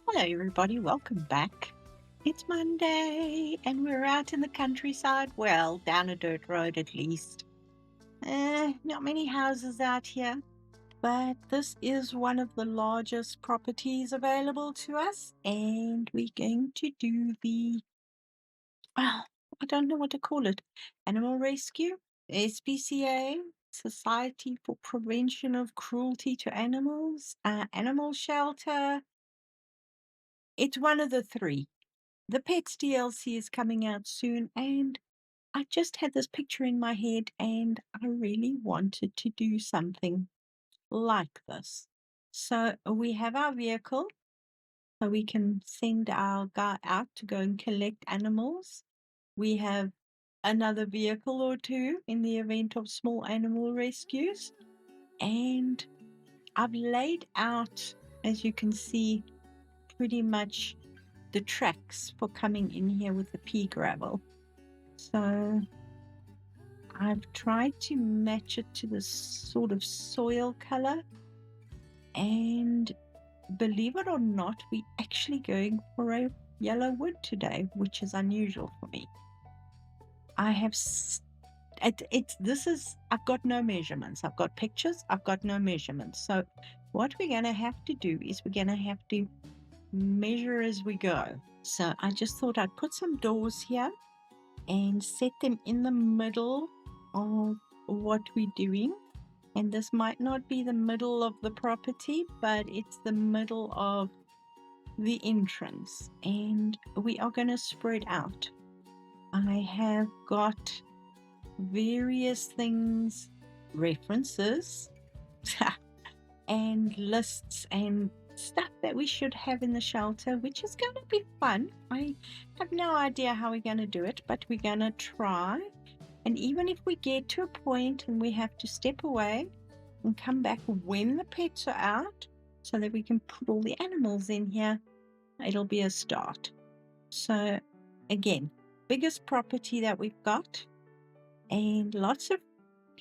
Hello, everybody. Welcome back. It's Monday, and we're out in the countryside. Well, down a dirt road at least. Not many houses out here, but this is one of the largest properties available to us, and we're going to do well, I don't know what to call it. Animal Rescue, SPCA, Society for Prevention of Cruelty to Animals, Animal Shelter. It's one of the three. The Pets DLC is coming out soon, and I just had this picture in my head, and I really wanted to do something like this. So we have our vehicle, so we can send our guy out to go and collect animals. We have another vehicle or two in the event of small animal rescues, and I've laid out, as you can see, pretty much the tracks for coming in here with the pea gravel. So I've tried to match it to the sort of soil color, and believe it or not, we're actually going for a yellow wood today, which is unusual for me. I have I've got no measurements. I've got pictures, I've got no measurements. So what we're going to have to do is we're going to have to measure as we go. So I just thought I'd put some doors here and set them in the middle of what we're doing. And this might not be the middle of the property, but it's the middle of the entrance. And we are going to spread out. I have got various things, references, and lists and stuff that we should have in the shelter, which is going to be fun. I have no idea how we're going to do it, but we're going to try. And even if we get to a point and we have to step away and come back when the pets are out so that we can put all the animals in here, it'll be a start. So again, biggest property that we've got, and lots of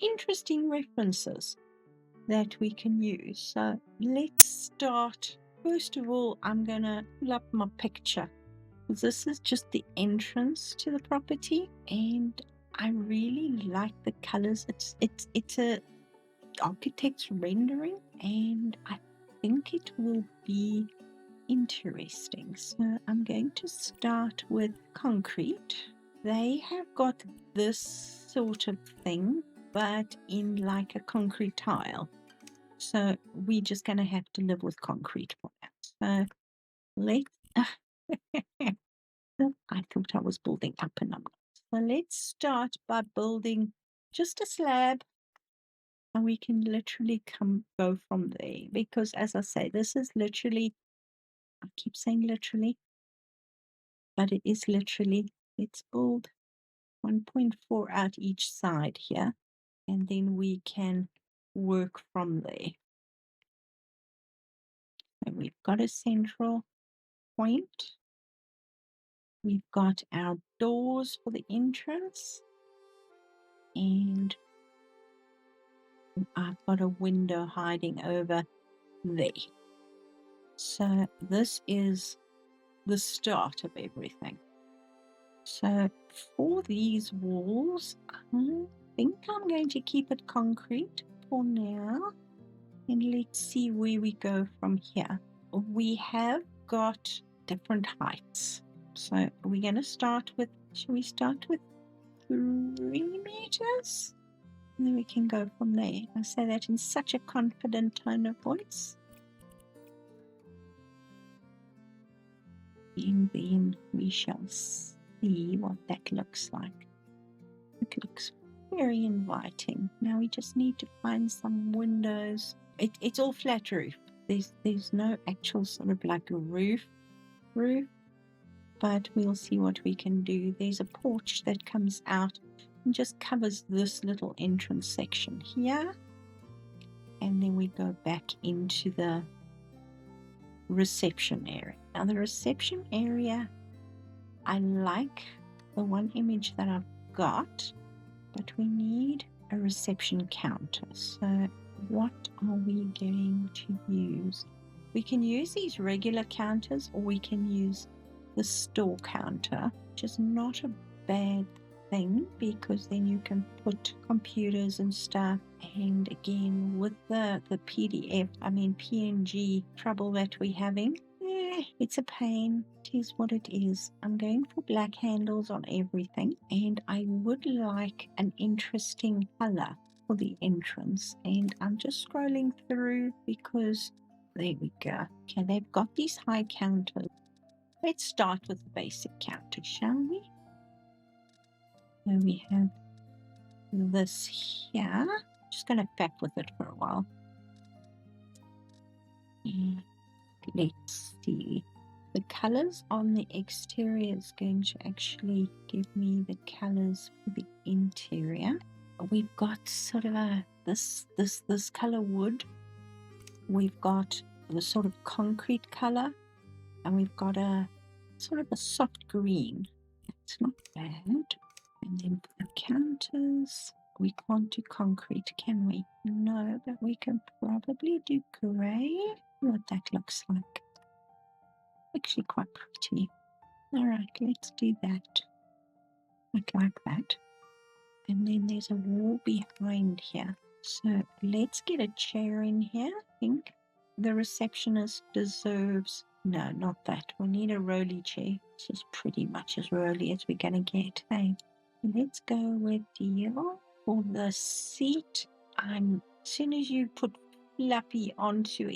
interesting references that we can use. So let's start. First of all, I'm going to pull up my picture. This is just the entrance to the property, and I really like the colors. It's a architect's rendering, and I think it will be interesting. So I'm going to start with concrete. They have got this sort of thing, but in like a concrete tile. So we're just going to have to live with concrete for that. So let's I thought I was building up and I'm not. So let's start by building just a slab, and we can literally go from there, because as I say, this is literally, I keep saying literally, but it is literally, let's build 1.4 out each side here, and then we can work from there. And we've got a central point. We've got our doors for the entrance, and I've got a window hiding over there. So this is the start of everything. So for these walls, I think I'm going to keep it concrete for now, and let's see where we go from here. We have got different heights. So we're going to start with, should we start with 3 meters? And then we can go from there. I say that in such a confident tone of voice. And then we shall see what that looks like. It looks very inviting. Now we just need to find some windows. It's all flat roof. There's no actual sort of like a roof, but we'll see what we can do. There's a porch that comes out and just covers this little entrance section here, and then we go back into the reception area. Now the reception area, I like the one image that I've got, but we need a reception counter. So what are we going to use? We can use these regular counters, or we can use the store counter, which is not a bad thing because then you can put computers and stuff. And again, with the PNG trouble that we're having, it's a pain. It is what it is. I'm going for black handles on everything, and I would like an interesting color for the entrance. And I'm just scrolling through because there we go. Okay, they've got these high counters. Let's start with the basic counter, shall we? So we have this here. Just going to faff with it for a while. And let's see. The colors on the exterior is going to actually give me the colors for the interior. We've got sort of this color wood. We've got the sort of concrete color, and we've got a sort of a soft green. It's not bad. And then for the counters, we can't do concrete, can we? No, but we can probably do gray. What that looks like. Actually quite pretty. All right, let's do that. I like that. And then there's a wall behind here. So let's get a chair in here. I think the receptionist deserves... No, not that. We need a rolly chair. This is pretty much as rolly as we're going to get. Hey, let's go with you. For the seat, as soon as you put Fluffy onto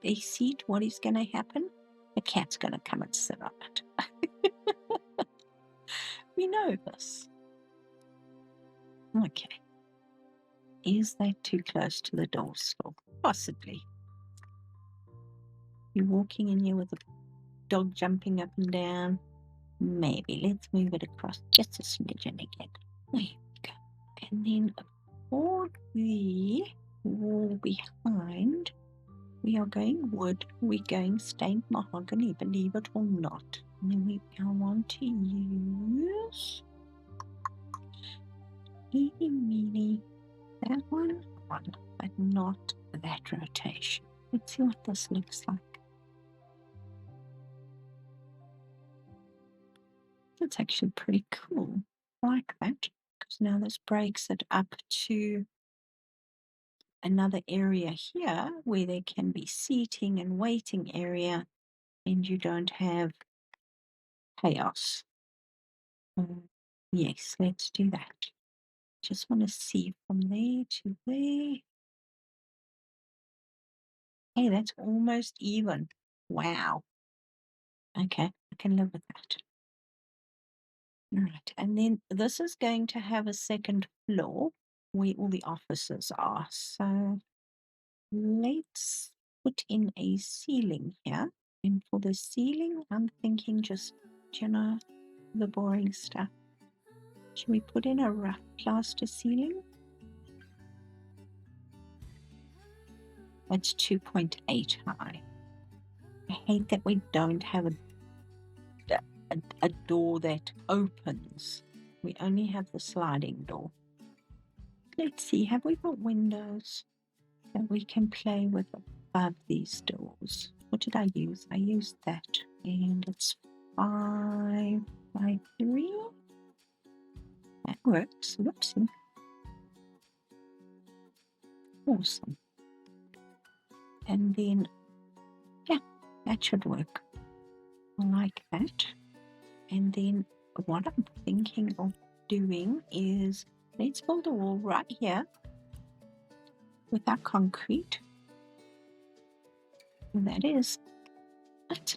a seat, what is going to happen? The cat's going to come and sit on it. We know this. Okay. Is that too close to the door still? Possibly. You're walking in here with a dog jumping up and down. Maybe. Let's move it across just a smidgen again. There we go. And then for the wall behind, we are going wood. We're going stained mahogany, believe it or not. And then I want to use that one, but not that rotation. Let's see what this looks like. That's actually pretty cool. I like that, because now this breaks it up to another area here where there can be seating and waiting area, and you don't have chaos. Yes, let's do that. Just want to see from there to there. Hey, that's almost even. Wow. Okay, I can live with that. All right, and then this is going to have a second floor where all the offices are. So let's put in a ceiling here. And for the ceiling, I'm thinking just, the boring stuff. Should we put in a rough plaster ceiling? That's 2.8 high. I hate that we don't have a door that opens. We only have the sliding door. Let's see, have we got windows that we can play with above these doors? What did I use? I used that, and it's 5 by 3. That works. Whoopsie. Awesome. And then, yeah, that should work. I like that. And then what I'm thinking of doing is, let's build a wall right here with our concrete. And that's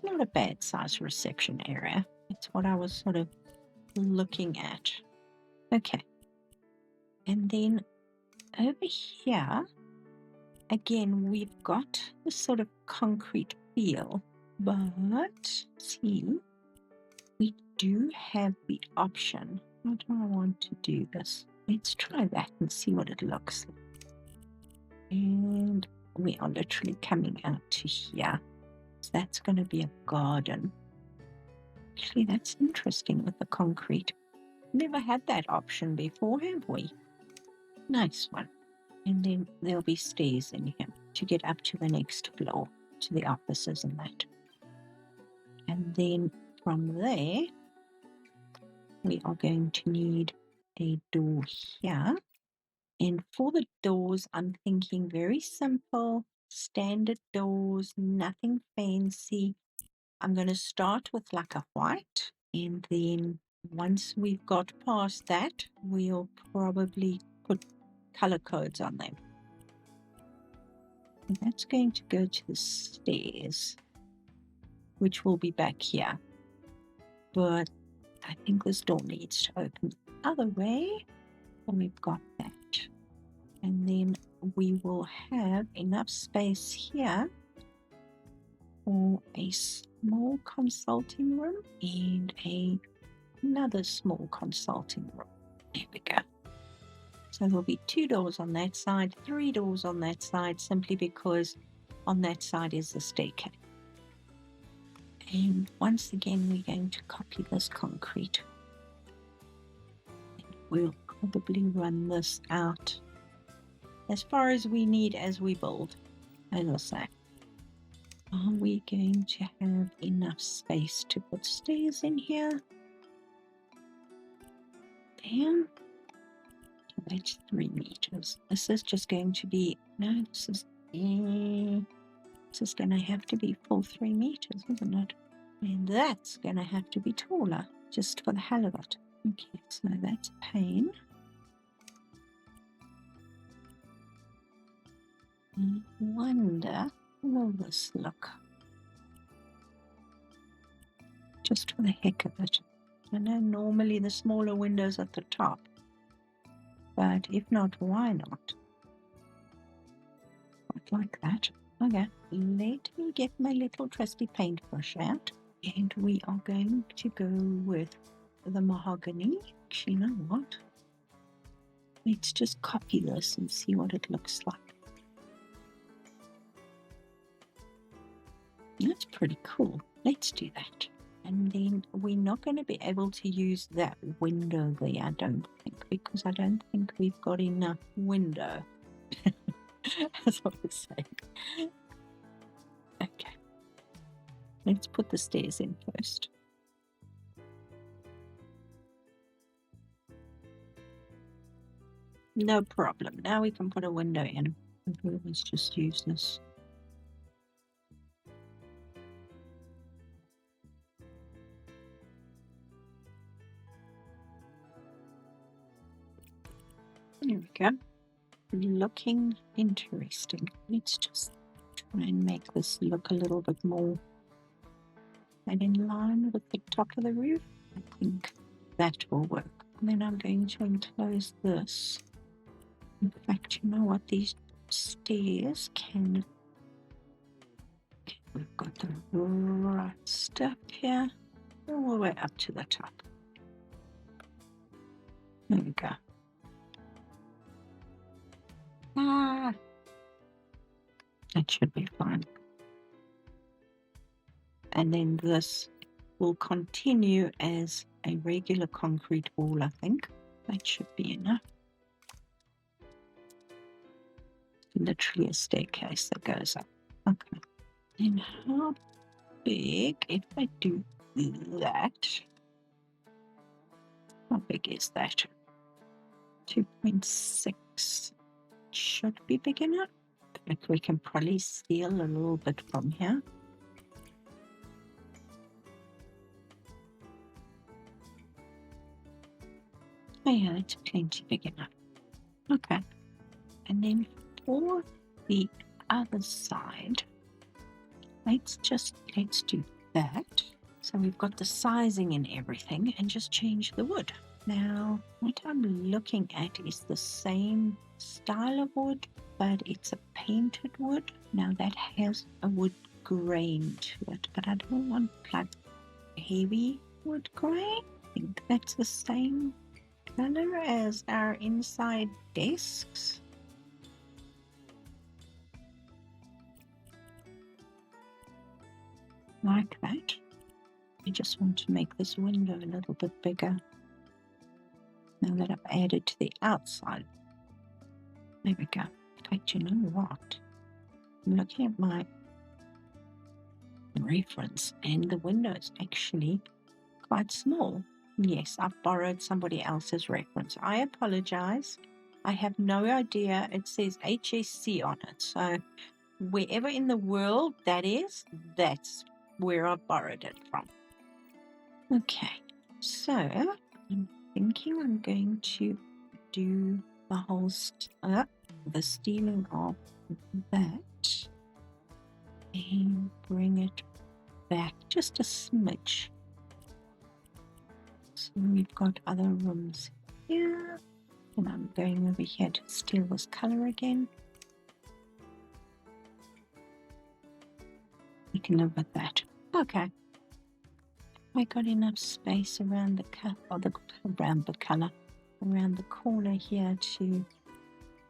not a bad size reception area. It's what I was sort of looking at. Okay. And then over here, again, we've got this sort of concrete feel, but see, we do have the option. How do I want to do this? Let's try that and see what it looks like. And we are literally coming out to here. So that's going to be a garden. Actually, that's interesting with the concrete. Never had that option before, have we? Nice one. And then there'll be stairs in here to get up to the next floor. to the offices and that. And then from there, we are going to need a door here. And for the doors, I'm thinking very simple, standard doors, nothing fancy. I'm going to start with like a white, and then once we've got past that, we'll probably put color codes on them. And that's going to go to the stairs, which will be back here. But I think this door needs to open the other way. And we've got that. And then we will have enough space here for a small consulting room and another small consulting room. There we go. So there'll be 2 doors on that side, 3 doors on that side, simply because on that side is the staircase. And once again, we're going to copy this concrete. And we'll probably run this out as far as we need as we build. As I say, are we going to have enough space to put stairs in here? There. That's 3 meters. This is just going to be, no, this is going to have to be full 3 meters, isn't it? And that's going to have to be taller, just for the hell of it. Okay, so that's a pane. I wonder, how will this look? Just for the heck of it. I know normally the smaller windows at the top, but if not, why not? Quite like that. Okay, let me get my little trusty paintbrush out, and we are going to go with the mahogany. Actually, you know what? Let's just copy this and see what it looks like. That's pretty cool. Let's do that. And then we're not going to be able to use that window there, I don't think, because I don't think we've got enough window. That's what we're saying. Okay. Let's put the stairs in first. No problem. Now we can put a window in. Let's just use this. There we go. Looking interesting. Let's just try and make this look a little bit more and in line with the top of the roof. I think that will work. And then I'm going to enclose this. In fact, you know what? These stairs can... Okay, we've got the right step here, all the way up to the top. There we go. That should be fine. And then this will continue as a regular concrete wall, I think. That should be enough. Literally a staircase that goes up. Okay. And how big, if I do that, how big is that? 2.6 should be big enough. But we can probably steal a little bit from here. Oh yeah, that's plenty big enough. Okay. And then for the other side, let's do that. So we've got the sizing and everything, and just change the wood. Now, what I'm looking at is the same style of wood, but it's a painted wood. Now that has a wood grain to it, but I don't want like heavy wood grain. I think that's the same color as our inside desks. Like that. I just want to make this window a little bit bigger. Now that I've added to the outside. There we go. In fact, you know what? I'm looking at my reference, and the window is actually quite small. Yes, I've borrowed somebody else's reference. I apologize. I have no idea. It says HSC on it. So wherever in the world that is, that's where I borrowed it from. Okay, so I'm thinking I'm going to do the whole the stealing of that and bring it back just a smidge. So we've got other rooms here, and I'm going over here to steal this color again. We can live with that. Okay. I got enough space around the around the corner here to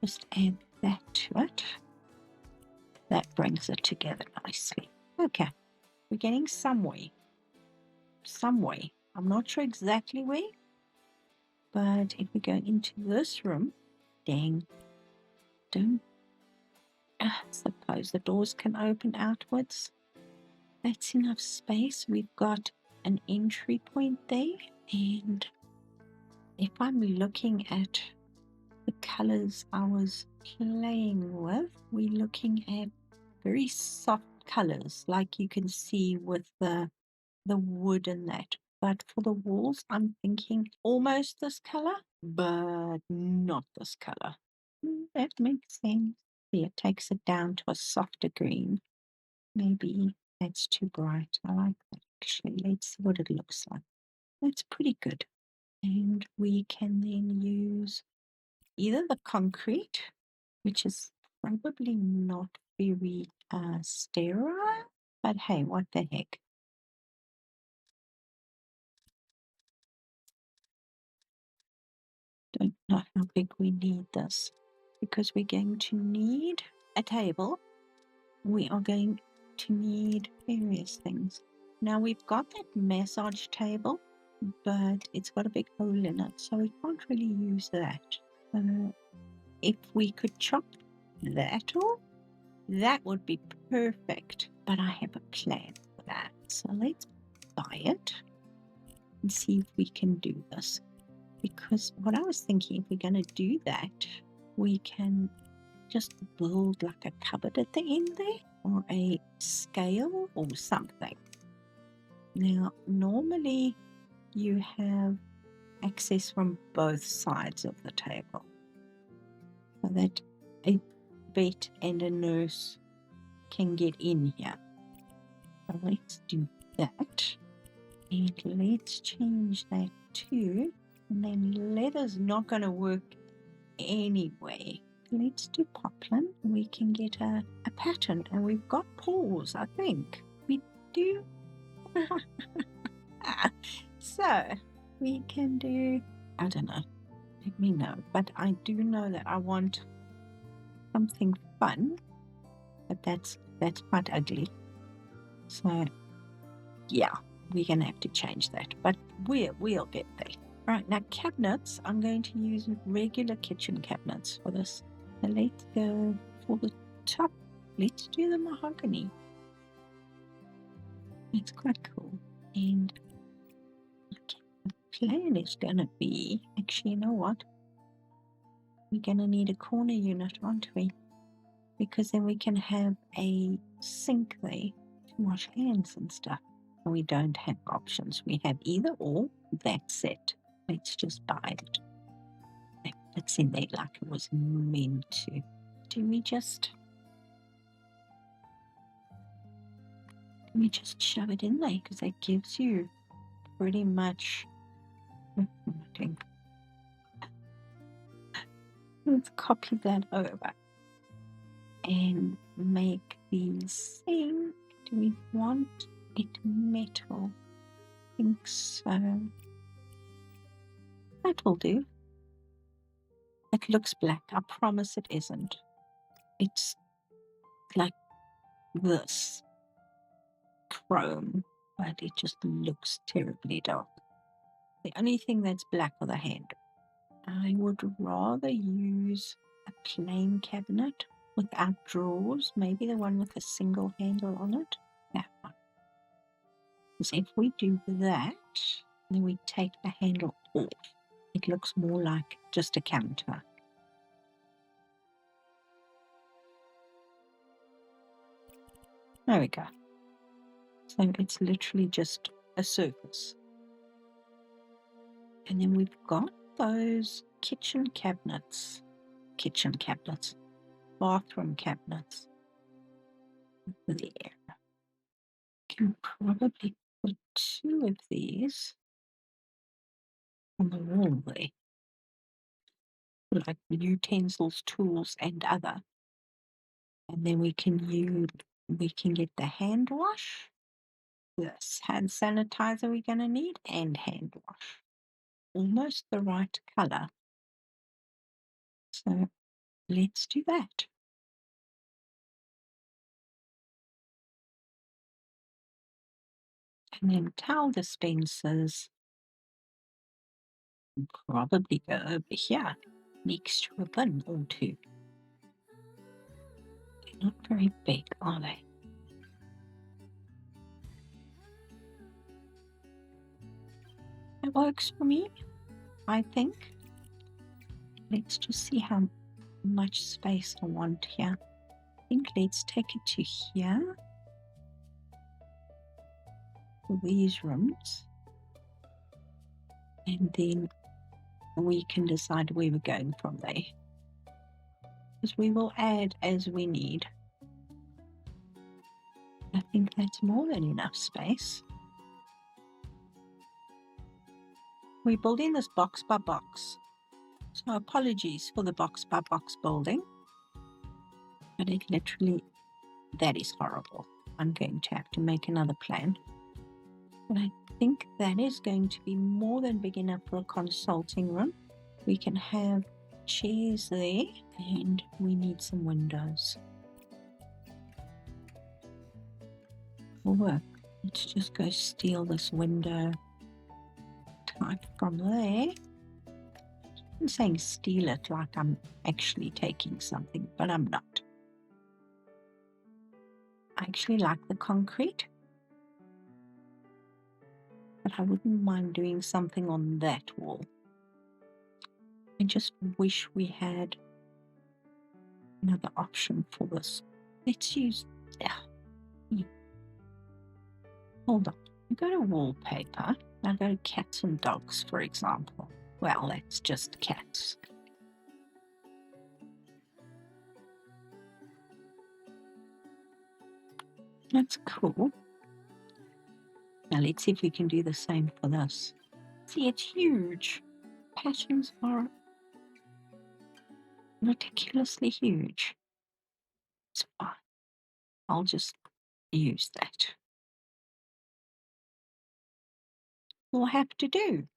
just add that to it. That brings it together nicely. Okay, we're getting somewhere. I'm not sure exactly where, but if we go into this room, dang, I suppose the doors can open outwards. That's enough space. We've got an entry point there, and if I'm looking at the colors I was playing with, we're looking at very soft colors, like you can see with the wood and that. But for the walls, I'm thinking almost this color, but not this color. That makes sense. See, it takes it down to a softer green. Maybe that's too bright. I like that actually. Let's see what it looks like. That's pretty good. And we can then use either the concrete, which is probably not very sterile, but hey, what the heck. Don't know how big we need this, because we're going to need a table. We are going to need various things. Now we've got that massage table, but it's got a big hole in it, so we can't really use that. If we could chop that off, that would be perfect, but I have a plan for that. So let's buy it and see if we can do this. Because what I was thinking, if we're going to do that, we can just build like a cupboard at the end there, or a scale or something. Now, normally you have access from both sides of the table, so that a vet and a nurse can get in here. So let's do that, and let's change that too. And then leather's not going to work anyway. Let's do poplin. We can get a pattern, and we've got paws, I think. We do. So we can do, I don't know, let me know. But I do know that I want something fun, but that's quite ugly. So yeah, we're gonna have to change that, but we'll get there. Right, now cabinets, I'm going to use regular kitchen cabinets for this. So let's go for the top. Let's do the mahogany. It's quite cool. And okay, the plan is going to be, actually, you know what? We're going to need a corner unit, aren't we? Because then we can have a sink there to wash hands and stuff. And we don't have options. We have either or. That's it. Let's just buy it. It's in there like it was meant to. Do we just shove it in there? Because that gives you pretty much. Let's copy that over and make the sink. Do we want it metal? I think so. That will do. It looks black. I promise it isn't. It's like this chrome, but it just looks terribly dark. The only thing that's black are the handles. I would rather use a plain cabinet without drawers, maybe the one with a single handle on it. That one. Because if we do that, then we take the handle off. It looks more like just a counter. There we go. So it's literally just a surface. And then we've got those bathroom cabinets, there. Can probably put 2 of these on the wall there, like utensils, tools, and other. And then we can get the hand wash, this hand sanitizer we're going to need, and hand wash. Almost the right color. So let's do that. And then towel dispensers probably go over here next to a bin or 2. They're not very big, are they? That works for me, I think. Let's just see how much space I want here. I think let's take it to here for these rooms. And then we can decide where we're going from there. Because we will add as we need. I think that's more than enough space. We're building this box by box. So apologies for the box by box building. But it literally, that is horrible. I'm going to have to make another plan. But I think that is going to be more than big enough for a consulting room. We can have chairs there, and we need some windows. Will work. Let's just go steal this window type from there. I'm saying steal it like I'm actually taking something, but I'm not. I actually like the concrete, but I wouldn't mind doing something on that wall. I just wish we had another option for this. Let's use, hold on. I go to wallpaper. I go to cats and dogs, for example. Well, that's just cats. That's cool. Now let's see if we can do the same for this. See, it's huge. Patterns are ridiculously huge. It's fine. I'll just use that. We'll have to do,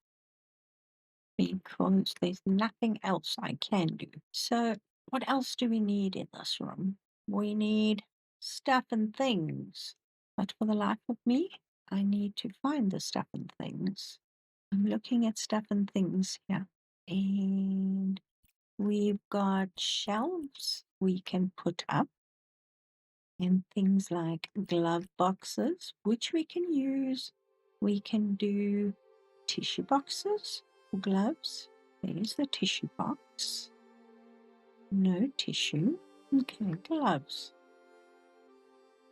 because there's nothing else I can do. So what else do we need in this room? We need stuff and things. But for the life of me, I need to find the stuff and things. I'm looking at stuff and things here. And we've got shelves we can put up. And things like glove boxes, which we can use. We can do tissue boxes for gloves. There's the tissue box. No tissue. Okay, gloves.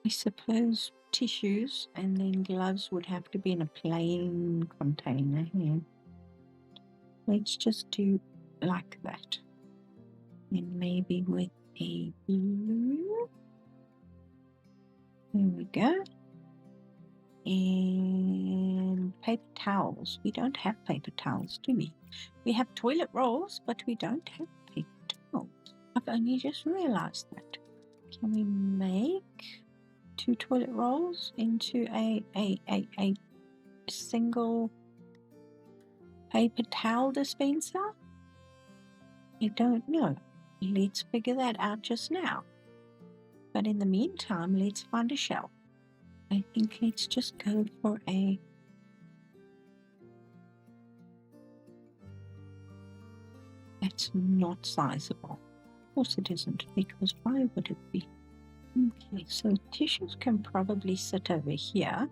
I suppose tissues and then gloves would have to be in a plain container here. Let's just do like that. And maybe with a blue. There we go. And paper towels. We don't have paper towels, do we? We have toilet rolls, but we don't have paper towels. I've only just realized that. Can we make 2 toilet rolls into a single paper towel dispenser? I don't know. Let's figure that out just now. But in the meantime, let's find a shelf. I think let's just go for a that's not sizable. Of course it isn't, because why would it be? Okay, so tissues can probably sit over here.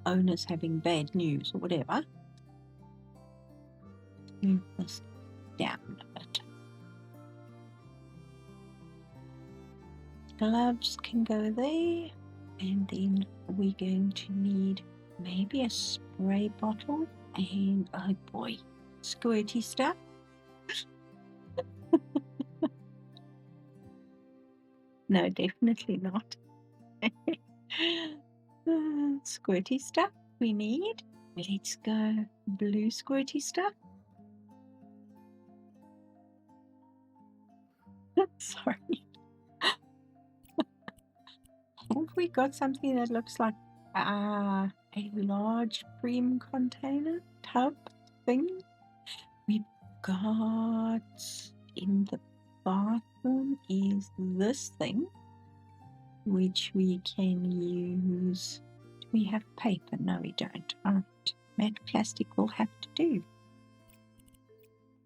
owners having bad news or whatever. Move this down a bit. Gloves can go there, and then we're going to need maybe a spray bottle and, oh boy, squirty stuff. No, definitely not. Squirty stuff we need. Let's go blue squirty stuff. Sorry. Have we got something that looks like a large cream container tub thing? We've got in the bathroom is this thing, which we can use. Do we have paper? No, we don't. All right. Matte plastic will have to do.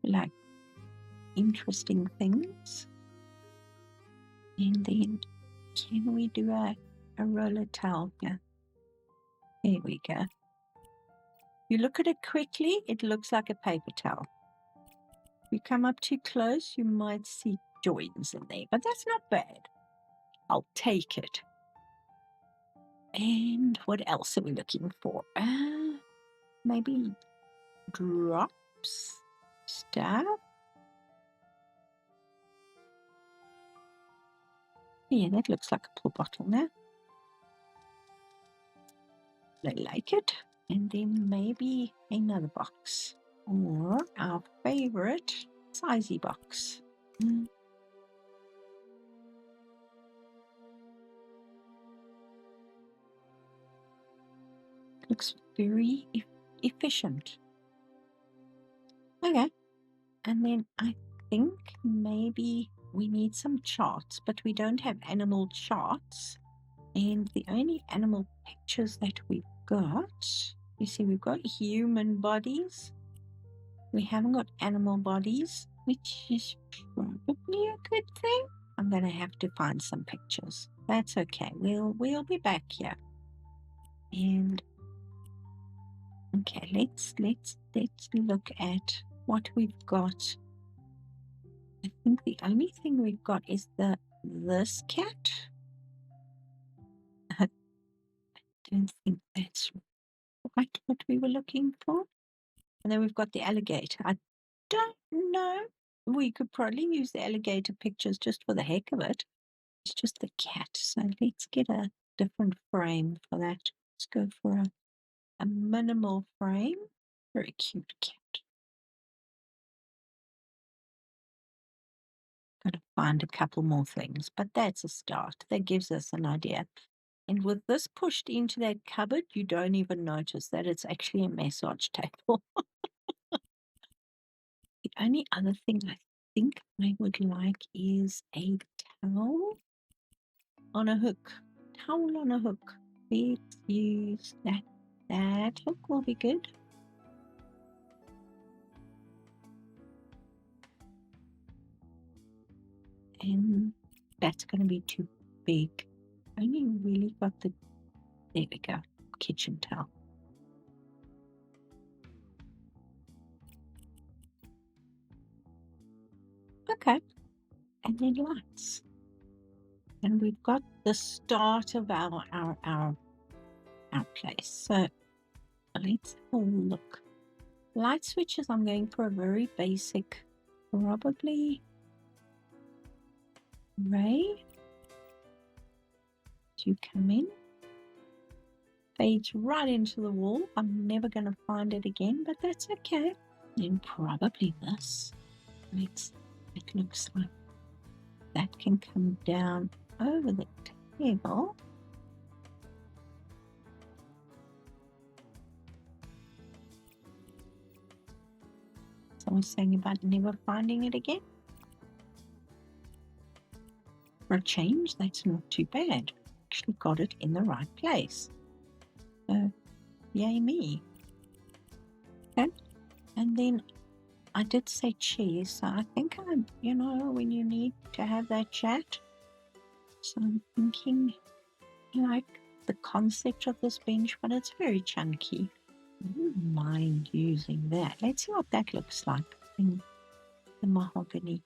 Like interesting things. And then can we do a roller towel here? There we go. You look at it quickly, it looks like a paper towel. If you come up too close, you might see joins in there, but that's not bad. I'll take it. And what else are we looking for? Maybe drops, stuff. Yeah, that looks like a pill bottle now. I like it. And then maybe another box, or our favorite sizey box. Looks very efficient. Okay. And then I think maybe we need some charts, but we don't have animal charts. And the only animal pictures that we've got, you see, we've got human bodies. We haven't got animal bodies, which is probably a good thing. I'm going to have to find some pictures. That's okay. We'll be back here. And okay, let's look at what we've got. I think the only thing we've got is this cat. I don't think that's quite what we were looking for. And then we've got the alligator. I don't know. We could probably use the alligator pictures just for the heck of it. It's just the cat. So let's get a different frame for that. Let's go for a minimal frame. Very cute cat. Got to find a couple more things, but that's a start. That gives us an idea. And with this pushed into that cupboard, you don't even notice that it's actually a massage table. The only other thing I think I would like is a towel on a hook. Towel on a hook. Let's use that. That hook will be good. And that's going to be too big. Only really got there we go, kitchen towel. Okay. And then lights. And we've got the start of our place. So let's have a look. Light switches, I'm going for a very basic, probably ray. You come in, fades right into the wall. I'm never going to find it again, but that's okay. And probably this. It looks like that can come down over the table. So I was saying about never finding it again. For a change, that's not too bad. Actually got it in the right place. So, yay me. Okay. And then I did say cheese, so I think when you need to have that chat. So I'm thinking like the concept of this bench, but it's very chunky. I wouldn't mind using that. Let's see what that looks like in the mahogany.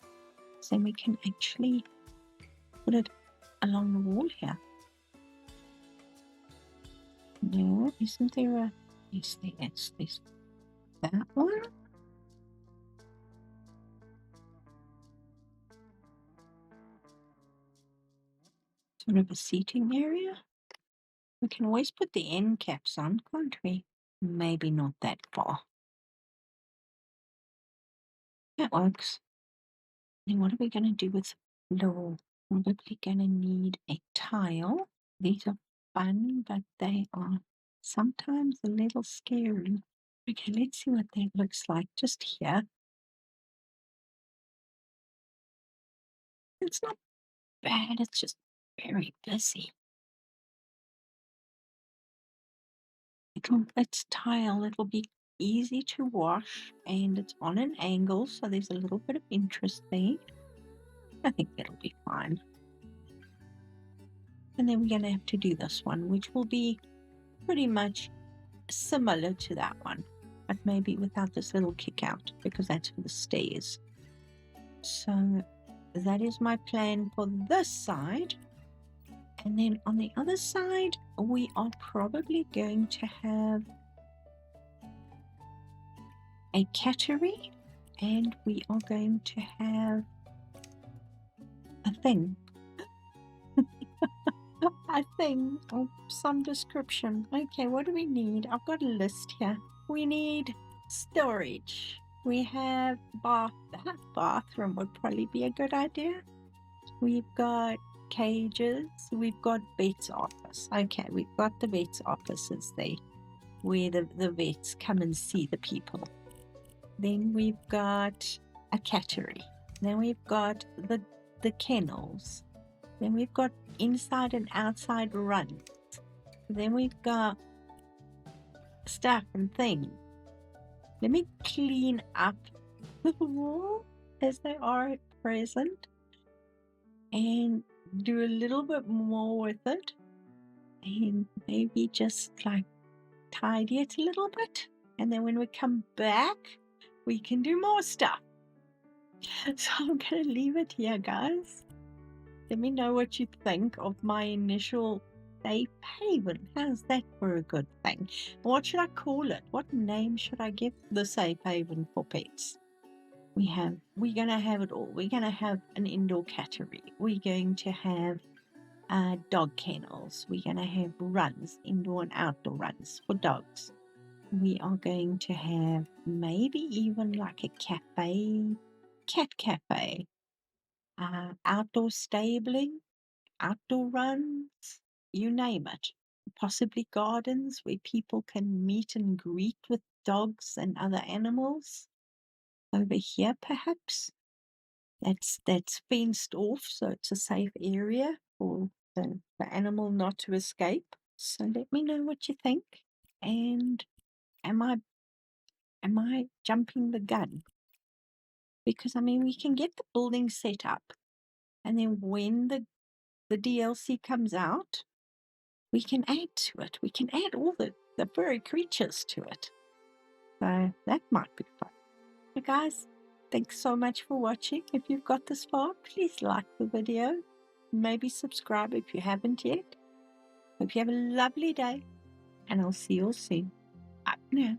So we can actually put it along the wall here. No, isn't there a... Yes, there is. There's that one. Sort of a seating area. We can always put the end caps on, can't we? Maybe not that far. That works. Then what are we going to do with the floor? Probably going to need a tile. These are fun, but they are sometimes a little scary. Okay, let's see what that looks like just here. It's not bad, it's just very busy. It's tile, it'll be easy to wash, and it's on an angle, so there's a little bit of interest there. I think that'll be fine. And then we're going to have to do this one, which will be pretty much similar to that one, but maybe without this little kick out, because that's for the stairs. So that is my plan for this side. And then on the other side, we are probably going to have a cattery, and we are going to have a thing. A thing of some description. Okay, what do we need? I've got a list here. We need storage. We have bathroom would probably be a good idea. We've got cages. We've got vet's office. Okay, we've got the vet's offices there, where the vets come and see the people. Then we've got a cattery. Then we've got the kennels. Then we've got inside and outside runs. Then we've got stuff and things. Let me clean up the wall as they are at present and do a little bit more with it, and maybe just like tidy it a little bit, and then when we come back we can do more stuff. So I'm gonna leave it here, guys. Let me know what you think of my initial safe haven. How's that for a good thing? What should I call it? What name should I give the safe haven for pets? We're gonna have it all. We're gonna have an indoor cattery. We're going to have dog kennels. We're gonna have runs, indoor and outdoor runs for dogs. We are going to have maybe even like a cafe, cat cafe, outdoor stabling, outdoor runs, you name it. Possibly gardens where people can meet and greet with dogs and other animals. Over here, perhaps. That's fenced off, so it's a safe area for the animal not to escape. So let me know what you think. And am I jumping the gun? Because I mean, we can get the building set up, and then when the DLC comes out, we can add to it. We can add all the furry creatures to it. So that might be fun. So guys, thanks so much for watching. If you've got this far, please like the video. Maybe subscribe if you haven't yet. Hope you have a lovely day, and I'll see you all soon. Bye now.